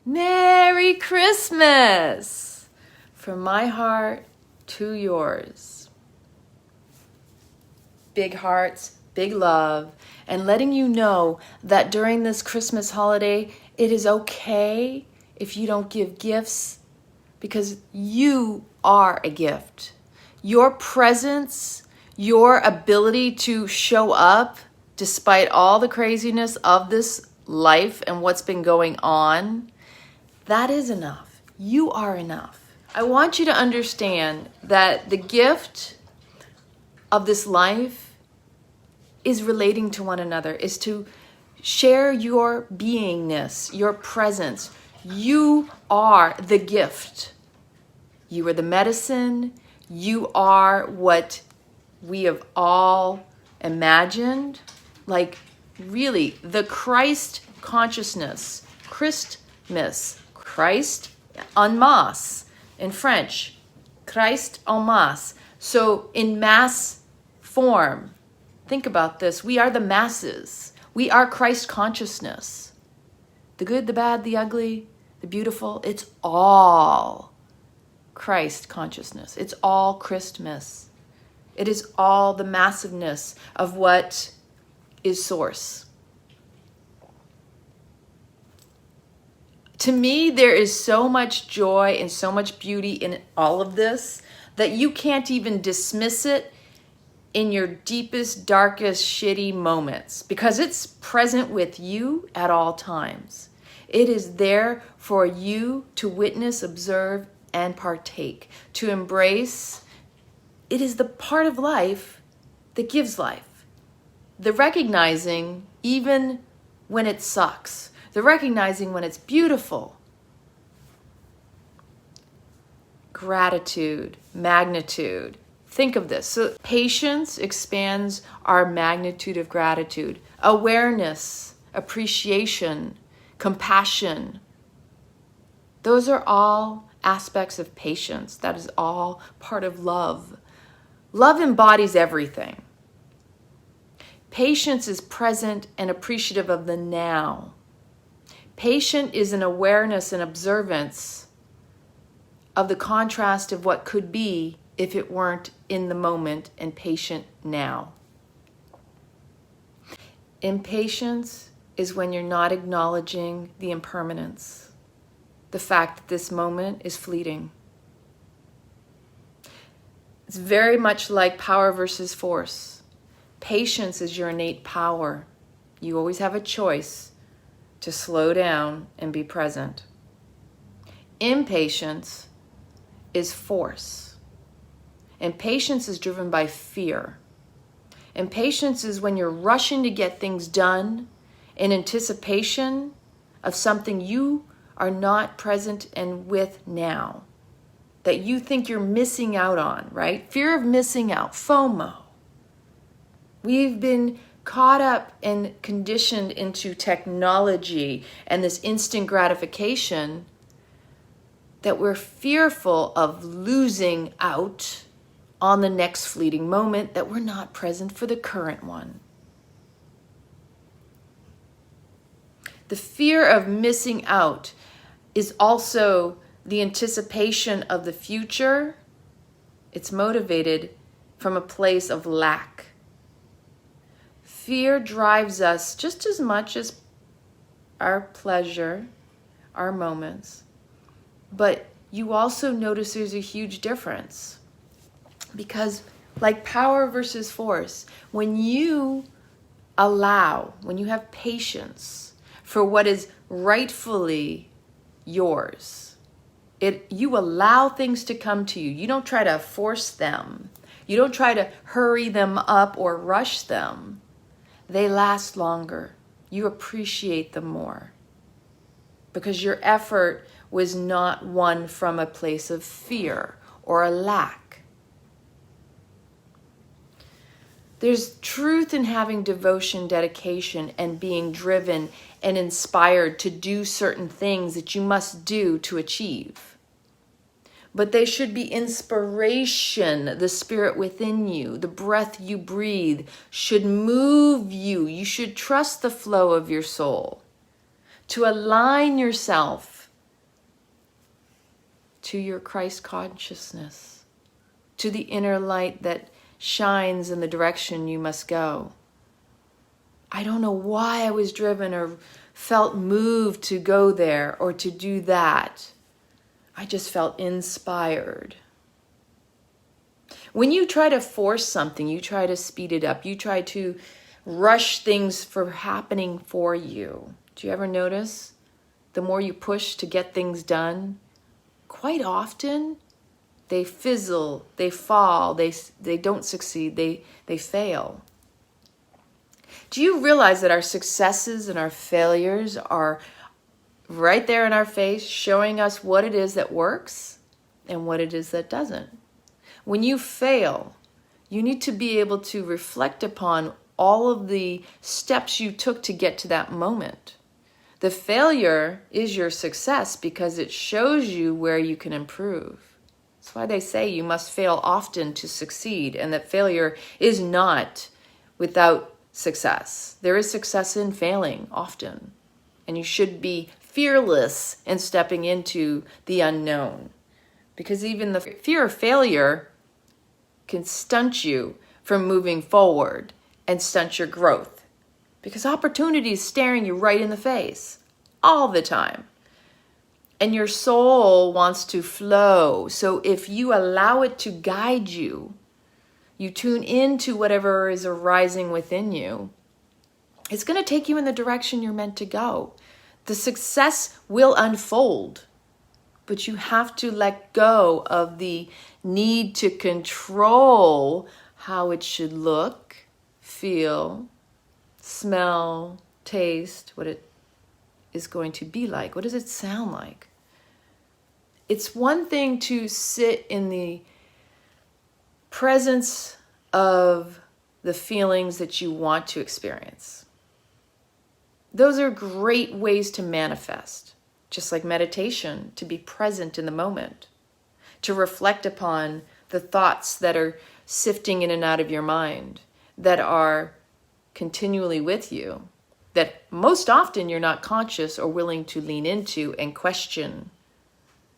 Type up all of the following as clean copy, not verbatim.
Merry Christmas! From my heart to yours. Big hearts, big love, and letting you know that during this Christmas holiday, it is okay if you don't give gifts because you are a gift. Your presence, your ability to show up despite all the craziness of this life and what's been going on, that is enough. You are enough. I want you to understand that the gift of this life is relating to one another, is to share your beingness, your presence. You are the gift. You are the medicine. You are what we have all imagined. Like really, the Christ consciousness, Christmas, Christ en masse in French, Christ en masse. So in mass form, think about this. We are the masses. We are Christ consciousness. The good, the bad, the ugly, the beautiful, it's all Christ consciousness. It's all Christmas. It is all the massiveness of what is source. To me, there is so much joy and so much beauty in all of this that you can't even dismiss it in your deepest, darkest, shitty moments because it's present with you at all times. It is there for you to witness, observe, and partake, to embrace. It is the part of life that gives life. The recognizing even when it sucks. The recognizing when it's beautiful. Gratitude, magnitude. Think of this. So patience expands our magnitude of gratitude. Awareness, appreciation, compassion. Those are all aspects of patience. That is all part of love. Love embodies everything. Patience is present and appreciative of the now. Patient is an awareness and observance of the contrast of what could be if it weren't in the moment and patient now. Impatience is when you're not acknowledging the impermanence, the fact that this moment is fleeting. It's very much like power versus force. Patience is your innate power. You always have a choice to slow down and be present. Impatience is force. Impatience is driven by fear. Impatience is when you're rushing to get things done in anticipation of something you are not present and with now, that you think you're missing out on, right? Fear of missing out, FOMO. We've been caught up and conditioned into technology and this instant gratification that we're fearful of losing out on the next fleeting moment, that we're not present for the current one. The fear of missing out is also the anticipation of the future. It's motivated from a place of lack. Fear drives us just as much as our pleasure, our moments. But you also notice there's a huge difference. Because like power versus force, when you allow, when you have patience for what is rightfully yours, you allow things to come to you. You don't try to force them. You don't try to hurry them up or rush them. They last longer. You appreciate them more because your effort was not one from a place of fear or a lack. There's truth in having devotion, dedication, and being driven and inspired to do certain things that you must do to achieve. But they should be inspiration. The spirit within you, the breath you breathe should move you. You should trust the flow of your soul to align yourself to your Christ consciousness, to the inner light that shines in the direction you must go. I don't know why I was driven or felt moved to go there or to do that. I just felt inspired. When you try to force something, you try to speed it up, you try to rush things for happening for you. Do you ever notice the more you push to get things done, quite often they fizzle, they fall, they don't succeed, they fail. Do you realize that our successes and our failures are right there in our face, showing us what it is that works and what it is that doesn't? When you fail, you need to be able to reflect upon all of the steps you took to get to that moment. The failure is your success because it shows you where you can improve. That's why they say you must fail often to succeed, and that failure is not without success. There is success in failing often, and you should be fearless in stepping into the unknown, because even the fear of failure can stunt you from moving forward and stunt your growth, because opportunity is staring you right in the face all the time. And your soul wants to flow. So if you allow it to guide you, you tune into whatever is arising within you, it's going to take you in the direction you're meant to go. The success will unfold, but you have to let go of the need to control how it should look, feel, smell, taste, what it is going to be like. What does it sound like? It's one thing to sit in the presence of the feelings that you want to experience. Those are great ways to manifest, just like meditation, to be present in the moment, to reflect upon the thoughts that are sifting in and out of your mind, that are continually with you, that most often you're not conscious or willing to lean into and question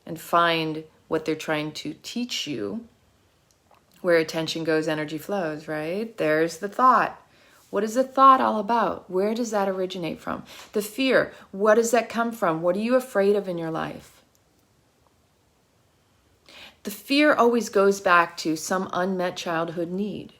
and find what they're trying to teach you. Where attention goes, energy flows, right? There's the thought. What is the thought all about? Where does that originate from? The fear, what does that come from? What are you afraid of in your life? The fear always goes back to some unmet childhood need.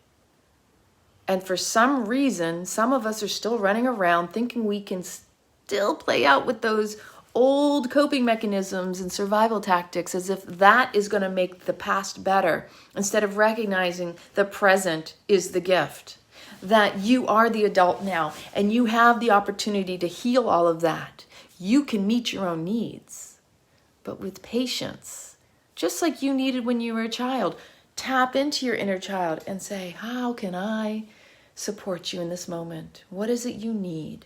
And for some reason, some of us are still running around thinking we can still play out with those old coping mechanisms and survival tactics as if that is going to make the past better, instead of recognizing the present is the gift, that you are the adult now and you have the opportunity to heal all of that. You can meet your own needs, but with patience, just like you needed when you were a child. Tap into your inner child and say, how can I support you in this moment? What is it you need?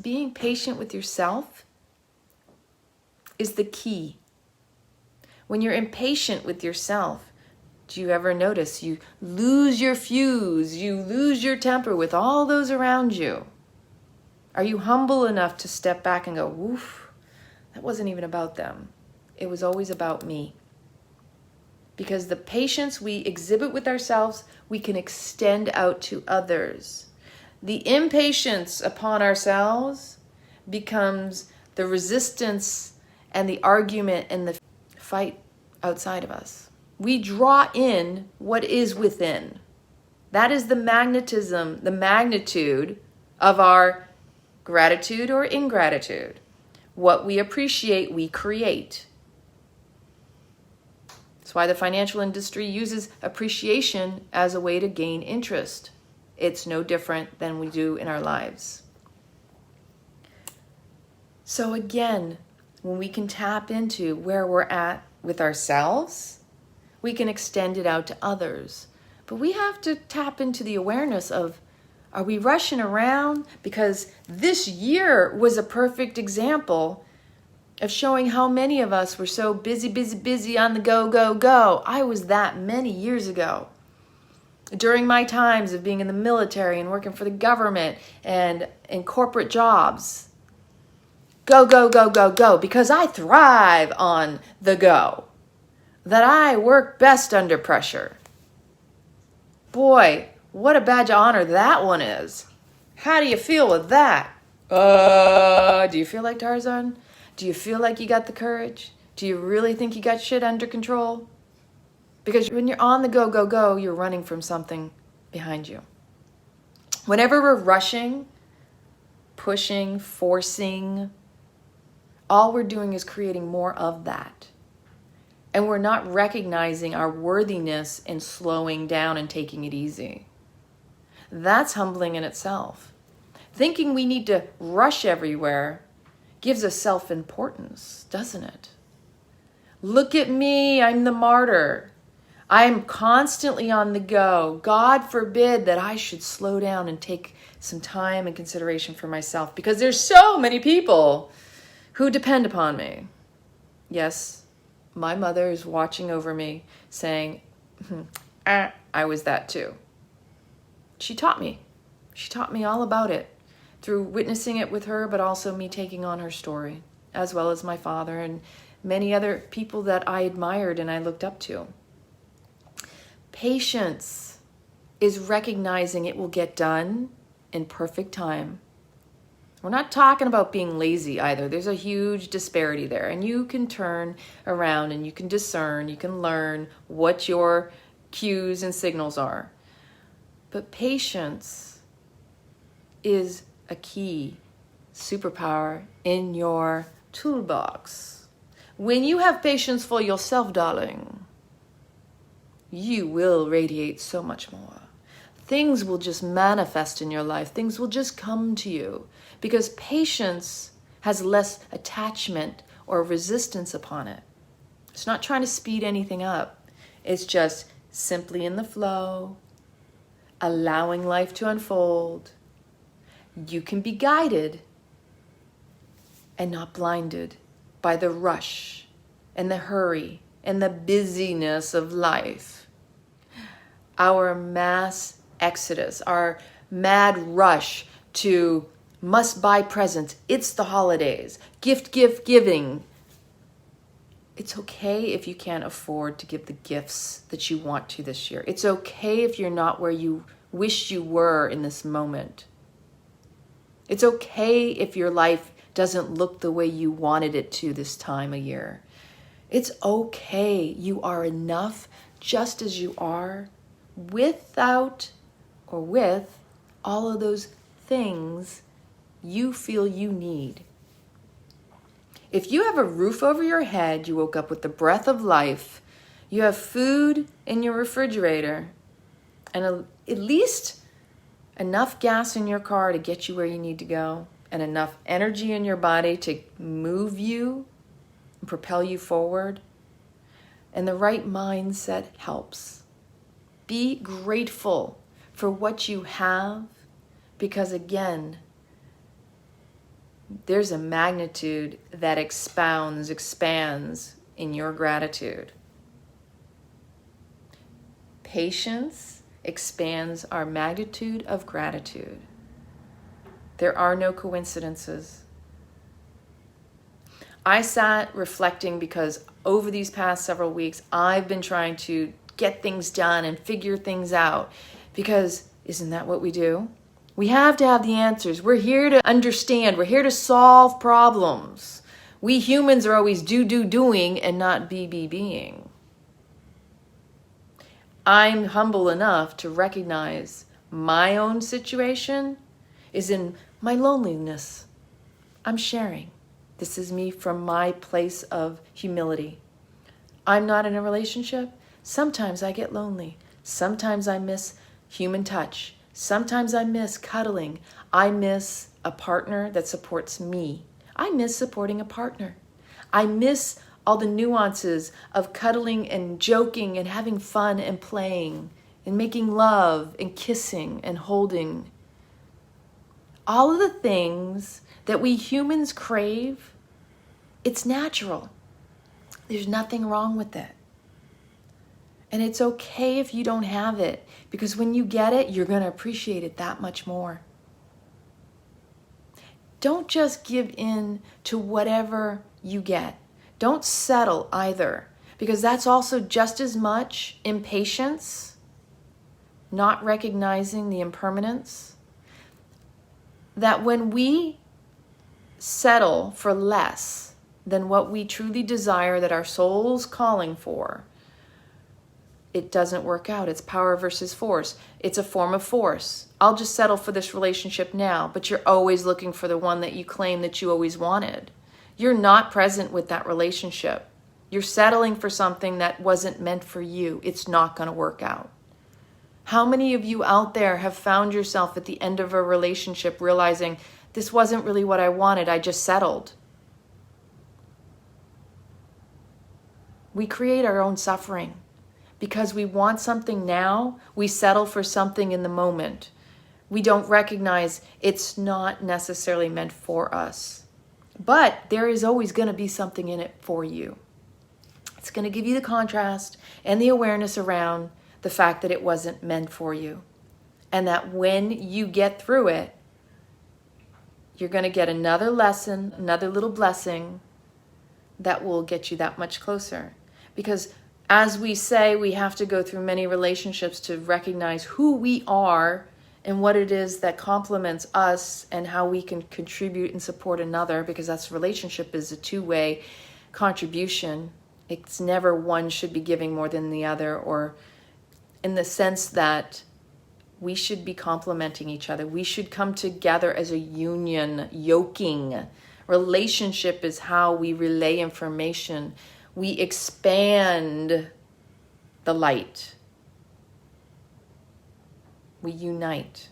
Being patient with yourself is the key. When you're impatient with yourself, do you ever notice you lose your fuse, you lose your temper with all those around you? Are you humble enough to step back and go, woof, that wasn't even about them. It was always about me. Because the patience we exhibit with ourselves, we can extend out to others. The impatience upon ourselves becomes the resistance and the argument and the fight outside of us. We draw in what is within. That is the magnetism, the magnitude of our gratitude or ingratitude. What we appreciate, we create. That's why the financial industry uses appreciation as a way to gain interest. It's no different than we do in our lives. So again, when we can tap into where we're at with ourselves, we can extend it out to others. But we have to tap into the awareness of, are we rushing around? Because this year was a perfect example of showing how many of us were so busy on the go, go, go. I was that many years ago. During my times of being in the military and working for the government and in corporate jobs, go, go, go, go, go, because I thrive on the go, that I work best under pressure. Boy, what a badge of honor that one is. How do you feel with that? Do you feel like Tarzan? Do you feel like you got the courage? Do you really think you got shit under control? Because when you're on the go, go, go, you're running from something behind you. Whenever we're rushing, pushing, forcing, all we're doing is creating more of that. And we're not recognizing our worthiness in slowing down and taking it easy. That's humbling in itself. Thinking we need to rush everywhere gives us self-importance, doesn't it? Look at me, I'm the martyr. I'm constantly on the go. God forbid that I should slow down and take some time and consideration for myself, because there's so many people who depend upon me. Yes, my mother is watching over me saying, I was that too. She taught me. She taught me all about it through witnessing it with her, but also me taking on her story, as well as my father and many other people that I admired and I looked up to. Patience is recognizing it will get done in perfect time. We're not talking about being lazy either. There's a huge disparity there. And you can turn around and you can discern, you can learn what your cues and signals are. But patience is a key superpower in your toolbox. When you have patience for yourself, darling, you will radiate so much more. Things will just manifest in your life. Things will just come to you because patience has less attachment or resistance upon it. It's not trying to speed anything up. It's just simply in the flow, allowing life to unfold. You can be guided and not blinded by the rush and the hurry and the busyness of life. Our mass exodus, our mad rush to must buy presents. It's the holidays. Gift giving. It's okay if you can't afford to give the gifts that you want to this year. It's okay if you're not where you wish you were in this moment. It's okay if your life doesn't look the way you wanted it to this time of year. It's okay. You are enough just as you are, without or with all of those things you feel you need. If you have a roof over your head, you woke up with the breath of life, you have food in your refrigerator, and at least enough gas in your car to get you where you need to go, and enough energy in your body to move you and propel you forward, and the right mindset helps. Be grateful for what you have, because again, there's a magnitude that expands in your gratitude. Patience expands our magnitude of gratitude. There are no coincidences. I sat reflecting because over these past several weeks, I've been trying to get things done and figure things out, because isn't that what we do? We have to have the answers. We're here to understand. We're here to solve problems. We humans are always doing and not being. I'm humble enough to recognize my own situation is in my loneliness. I'm sharing. This is me from my place of humility. I'm not in a relationship. Sometimes I get lonely. Sometimes I miss human touch. Sometimes I miss cuddling. I miss a partner that supports me. I miss supporting a partner. I miss all the nuances of cuddling and joking and having fun and playing and making love and kissing and holding. All of the things that we humans crave, it's natural. There's nothing wrong with it. And it's okay if you don't have it, because when you get it, you're going to appreciate it that much more. don't just give in to whatever you get. Don't settle either, because that's also just as much impatience, not recognizing the impermanence. That when we settle for less than what we truly desire, that our soul's calling for, it doesn't work out. It's power versus force. It's a form of force. I'll just settle for this relationship now, but you're always looking for the one that you claim that you always wanted. You're not present with that relationship. You're settling for something that wasn't meant for you. It's not going to work out. How many of you out there have found yourself at the end of a relationship realizing, this wasn't really what I wanted, I just settled? We create our own suffering. Because we want something now, we settle for something in the moment. We don't recognize it's not necessarily meant for us. But there is always going to be something in it for you. It's going to give you the contrast and the awareness around the fact that it wasn't meant for you. And that when you get through it, you're going to get another lesson, another little blessing that will get you that much closer. Because as we say, we have to go through many relationships to recognize who we are and what it is that complements us and how we can contribute and support another, because that's relationship is a two-way contribution. It's never one should be giving more than the other, or in the sense that we should be complementing each other. We should come together as a union, yoking. Relationship is how we relay information. We expand the light. We unite.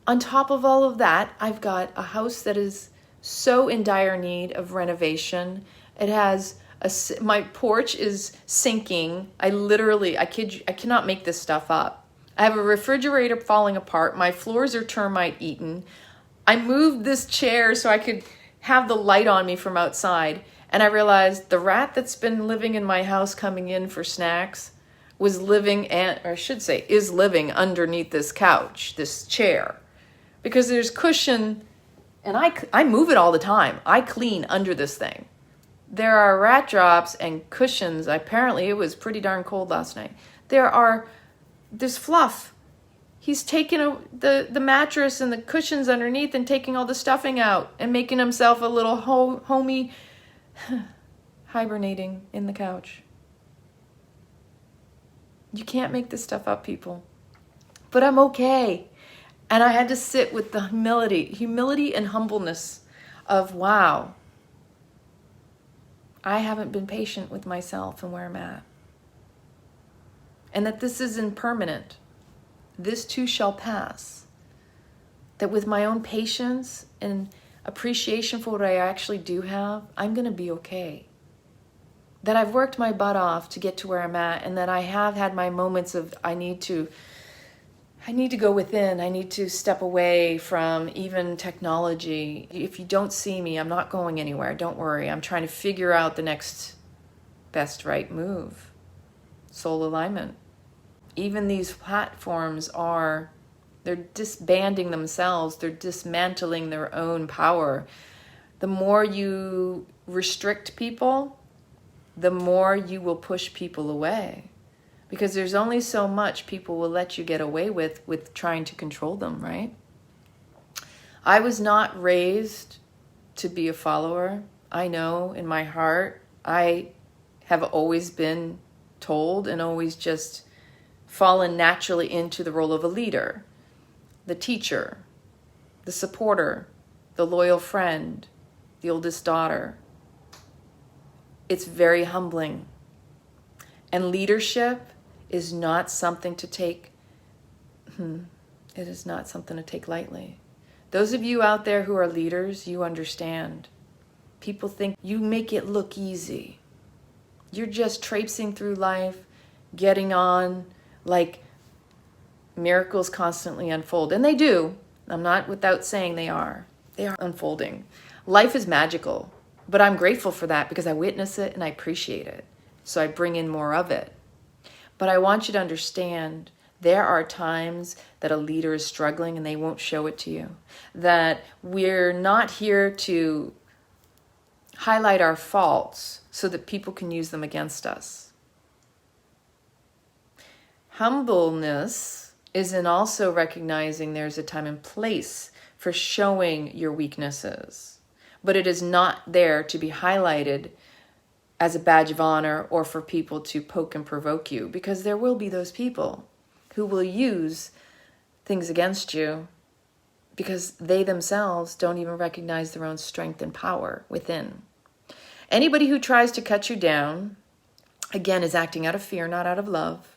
On top of all of that, I've got a house that is so in dire need of renovation. It has my porch is sinking. I cannot make this stuff up. I have a refrigerator falling apart. My floors are termite eaten. I moved this chair so I could have the light on me from outside. And I realized the rat that's been living in my house coming in for snacks is living underneath this couch, this chair. Because there's cushion, and I move it all the time. I clean under this thing. There are rat drops and cushions. Apparently it was pretty darn cold last night. There's fluff. He's taking the mattress and the cushions underneath and taking all the stuffing out and making himself a little homey, hibernating in the couch. You can't make this stuff up, people. But I'm okay. And I had to sit with the humility and humbleness of, wow, I haven't been patient with myself and where I'm at. And that this is impermanent. This too shall pass. That with my own patience and appreciation for what I actually do have, I'm going to be okay. That I've worked my butt off to get to where I'm at, and that I have had my moments of I need to go within. I need to step away from even technology. If you don't see me, I'm not going anywhere. Don't worry. I'm trying to figure out the next best right move. Soul alignment. Even these platforms they're disbanding themselves. They're dismantling their own power. The more you restrict people, the more you will push people away. Because there's only so much people will let you get away with trying to control them, right? I was not raised to be a follower. I know in my heart, I have always been told and always just fallen naturally into the role of a leader, the teacher, the supporter, the loyal friend, the oldest daughter. It's very humbling. And leadership is not something to take, it is not something to take lightly. Those of you out there who are leaders, you understand. People think you make it look easy. You're just traipsing through life, getting on, like miracles constantly unfold. And they do. I'm not without saying they are. They are unfolding. Life is magical, but I'm grateful for that because I witness it and I appreciate it. So I bring in more of it. But I want you to understand There are times that a leader is struggling and they won't show it to you. That we're not here to highlight our faults so that people can use them against us. Humbleness is in also recognizing there's a time and place for showing your weaknesses, but it is not there to be highlighted as a badge of honor or for people to poke and provoke you, because there will be those people who will use things against you because they themselves don't even recognize their own strength and power within. Anybody who tries to cut you down, again, is acting out of fear, not out of love,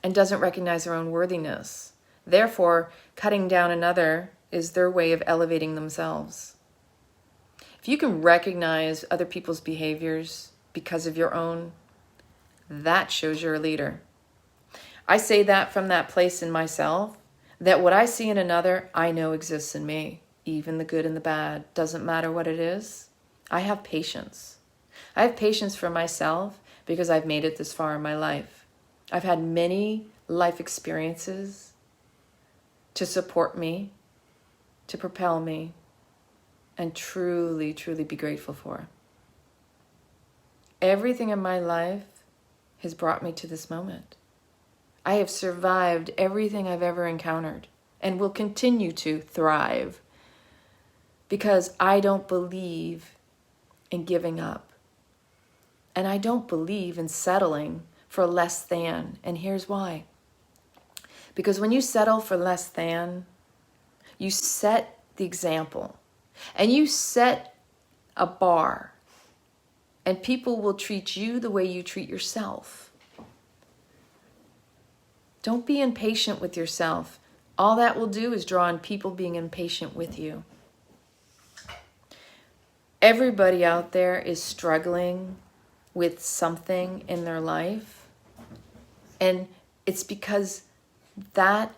and doesn't recognize their own worthiness. Therefore, cutting down another is their way of elevating themselves. If you can recognize other people's behaviors because of your own, that shows you're a leader. I say that from that place in myself, that what I see in another, I know exists in me, even the good and the bad. Doesn't matter what it is. I have patience. I have patience for myself because I've made it this far in my life. I've had many life experiences to support me, to propel me, and truly, truly be grateful for. Everything in my life has brought me to this moment. I have survived everything I've ever encountered and will continue to thrive because I don't believe in giving up. And I don't believe in settling for less than. And here's why. Because when you settle for less than, you set the example and you set a bar, and people will treat you the way you treat yourself. Don't be impatient with yourself. All that will do is draw on people being impatient with you. Everybody out there is struggling with something in their life, and it's because that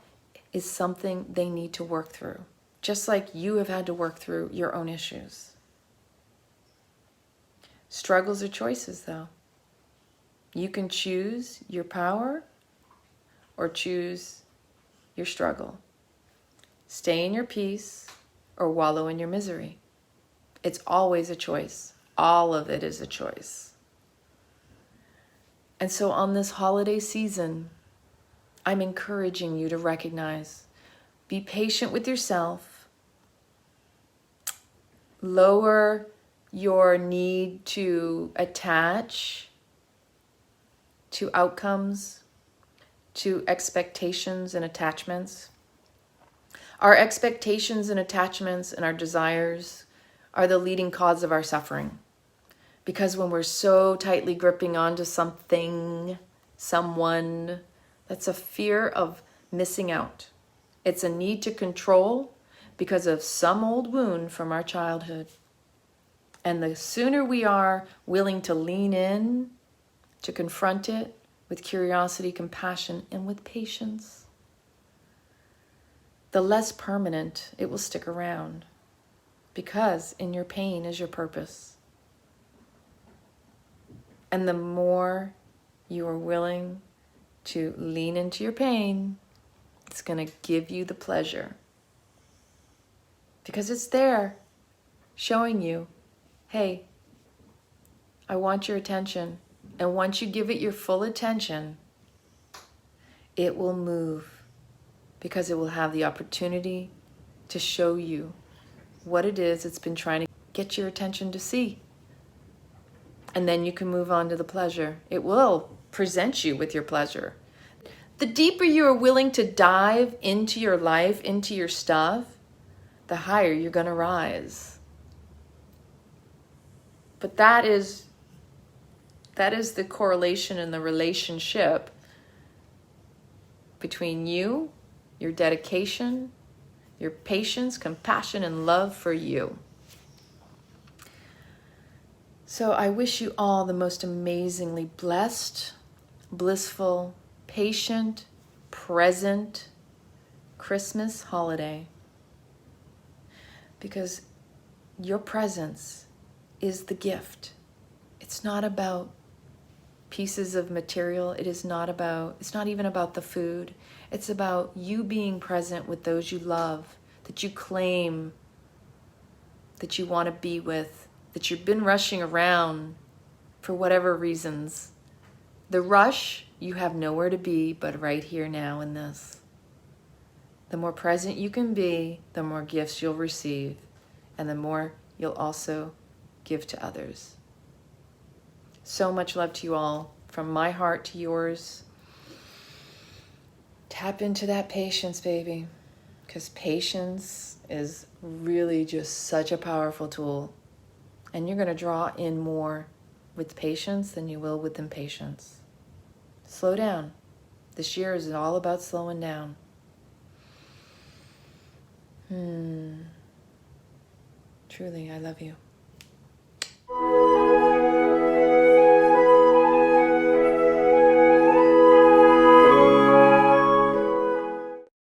is something they need to work through, just like you have had to work through your own issues. Struggles are choices, though. You can choose your power or choose your struggle. Stay in your peace or wallow in your misery. It's always a choice. All of it is a choice. And so on this holiday season, I'm encouraging you to recognize, be patient with yourself, lower your need to attach to outcomes, to expectations and attachments. Our expectations and attachments and our desires are the leading cause of our suffering. Because when we're so tightly gripping onto something, someone, that's a fear of missing out. It's a need to control because of some old wound from our childhood. And the sooner we are willing to lean in, to confront it with curiosity, compassion, and with patience, the less permanent it will stick around. Because in your pain is your purpose. And the more you are willing to lean into your pain, it's going to give you the pleasure. Because it's there, showing you, hey, I want your attention. And once you give it your full attention, it will move. Because it will have the opportunity to show you what it is it's been trying to get your attention to see. And then you can move on to the pleasure. It will present you with your pleasure. The deeper you are willing to dive into your life, into your stuff, the higher you're going to rise. But that is the correlation and the relationship between you, your dedication, your patience, compassion, and love for you. So I wish you all the most amazingly blessed, blissful, patient, present Christmas holiday. Because your presence is the gift. It's not about pieces of material. It's not even about the food. It's about you being present with those you love, that you claim, that you want to be with, that you've been rushing around for whatever reasons. The rush, you have nowhere to be but right here now in this. The more present you can be, the more gifts you'll receive, and the more you'll also give to others. So much love to you all, from my heart to yours. Tap into that patience, baby, because patience is really just such a powerful tool. And you're going to draw in more with patience than you will with impatience. Slow down. This year is all about slowing down. Truly, I love you.